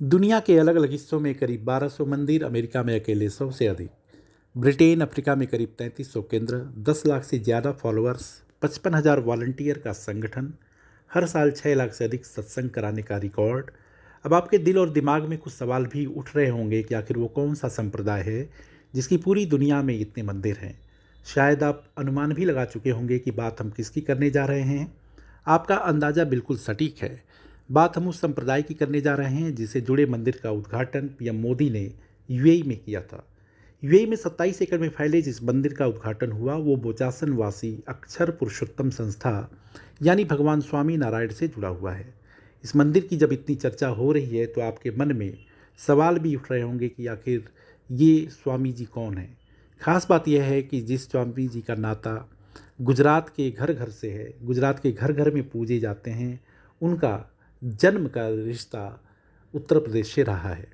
दुनिया के अलग अलग हिस्सों में करीब 1200 मंदिर, अमेरिका में अकेले 100 से अधिक, ब्रिटेन अफ्रीका में करीब 3300 केंद्र, 10 लाख से ज़्यादा फॉलोअर्स, 55,000 वॉलंटियर का संगठन, हर साल 6 लाख से अधिक सत्संग कराने का रिकॉर्ड। अब आपके दिल और दिमाग में कुछ सवाल भी उठ रहे होंगे कि आखिर वो कौन सा संप्रदाय है जिसकी पूरी दुनिया में इतने मंदिर हैं। शायद आप अनुमान भी लगा चुके होंगे कि बात हम किसकी करने जा रहे हैं। आपका अंदाज़ा बिल्कुल सटीक है। बात हम उस संप्रदाय की करने जा रहे हैं जिससे जुड़े मंदिर का उद्घाटन पीएम मोदी ने यूएई में किया था। यूएई में 27 एकड़ में फैले जिस मंदिर का उद्घाटन हुआ वो बोचासन वासी अक्षर पुरुषोत्तम संस्था यानी भगवान स्वामी नारायण से जुड़ा हुआ है। इस मंदिर की जब इतनी चर्चा हो रही है तो आपके मन में सवाल भी उठ रहे होंगे कि आखिर ये स्वामी जी कौन है। खास बात यह है कि जिस स्वामी जी का नाता गुजरात के घर घर से है, गुजरात के घर घर में पूजे जाते हैं, उनका जन्म का रिश्ता उत्तर प्रदेश से रहा है।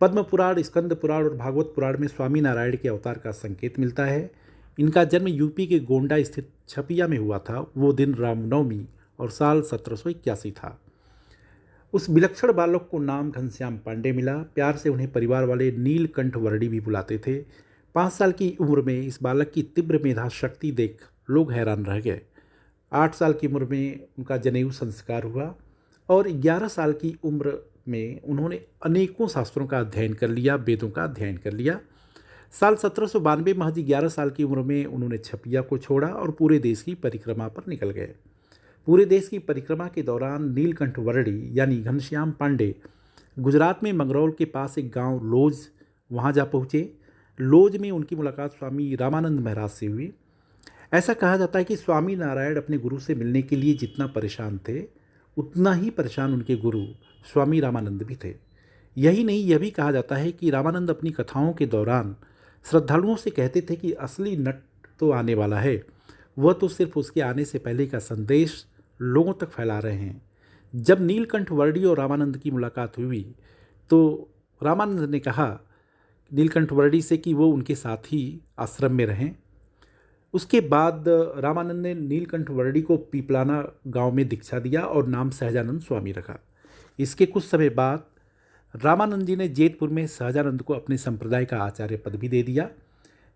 पद्म पुराण, स्कंद पुराण और भागवत पुराण में स्वामी नारायण के अवतार का संकेत मिलता है। इनका जन्म यूपी के गोंडा स्थित छपिया में हुआ था। वो दिन रामनवमी और साल 1781 था। उस विलक्षण बालक को नाम घनश्याम पांडे मिला। प्यार से उन्हें परिवार वाले नीलकंठ वर्डी भी बुलाते थे। 5 साल की उम्र में इस बालक की तीव्र मेधा शक्ति देख लोग हैरान रह गए। 8 साल की उम्र में उनका जनेऊ संस्कार हुआ और 11 साल की उम्र में उन्होंने अनेकों शास्त्रों का अध्ययन कर लिया, वेदों का अध्ययन कर लिया। साल 1792 महज 11 साल की उम्र में उन्होंने छपिया को छोड़ा और पूरे देश की परिक्रमा पर निकल गए। पूरे देश की परिक्रमा के दौरान नीलकंठ वर्डी यानी घनश्याम पांडे गुजरात में मंगरौल के पास एक गांव लोज वहां जा पहुँचे। लोज में उनकी मुलाकात स्वामी रामानंद महाराज से हुई। ऐसा कहा जाता है कि स्वामी नारायण अपने गुरु से मिलने के लिए जितना परेशान थे उतना ही परेशान उनके गुरु स्वामी रामानंद भी थे। यही नहीं, यह भी कहा जाता है कि रामानंद अपनी कथाओं के दौरान श्रद्धालुओं से कहते थे कि असली नट तो आने वाला है, वह तो सिर्फ उसके आने से पहले का संदेश लोगों तक फैला रहे हैं। जब नीलकंठ वर्डी और रामानंद की मुलाकात हुई तो रामानंद ने कहा नीलकंठ वर्डी से कि वो उनके साथ ही आश्रम में रहें। उसके बाद रामानंद ने नीलकंठ वर्डी को पीपलाना गांव में दीक्षा दिया और नाम सहजानंद स्वामी रखा। इसके कुछ समय बाद रामानंद जी ने जैतपुर में सहजानंद को अपने संप्रदाय का आचार्य पद भी दे दिया।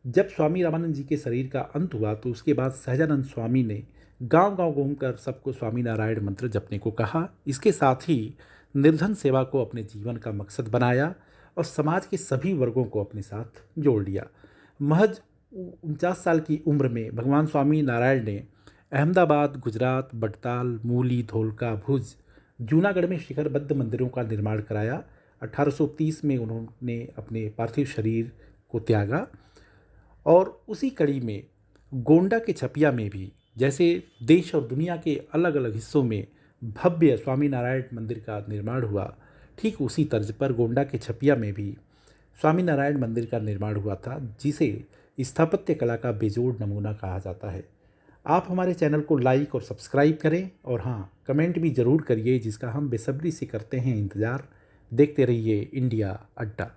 जब स्वामी रामानंद जी के शरीर का अंत हुआ तो उसके बाद सहजानंद स्वामी ने गांव गांव घूमकर सबको स्वामी नारायण मंत्र जपने को कहा। इसके साथ ही निर्धन सेवा को अपने जीवन का मकसद बनाया और समाज के सभी वर्गों को अपने साथ जोड़ लिया। महज 49 साल की उम्र में भगवान स्वामी नारायण ने अहमदाबाद, गुजरात, बटताल, मूली, धोलका, भुज, जूनागढ़ में शिखरबद्ध मंदिरों का निर्माण कराया। 1830 में उन्होंने अपने पार्थिव शरीर को त्यागा और उसी कड़ी में गोंडा के छपिया में भी जैसे देश और दुनिया के अलग अलग हिस्सों में भव्य स्वामी नारायण मंदिर का निर्माण हुआ, ठीक उसी तर्ज पर गोंडा के छपिया में भी स्वामी नारायण मंदिर का निर्माण हुआ था, जिसे स्थापत्य कला का बेजोड़ नमूना कहा जाता है। आप हमारे चैनल को लाइक और सब्सक्राइब करें और हाँ, कमेंट भी ज़रूर करिए जिसका हम बेसब्री से करते हैं इंतज़ार। देखते रहिए इंडिया अड्डा।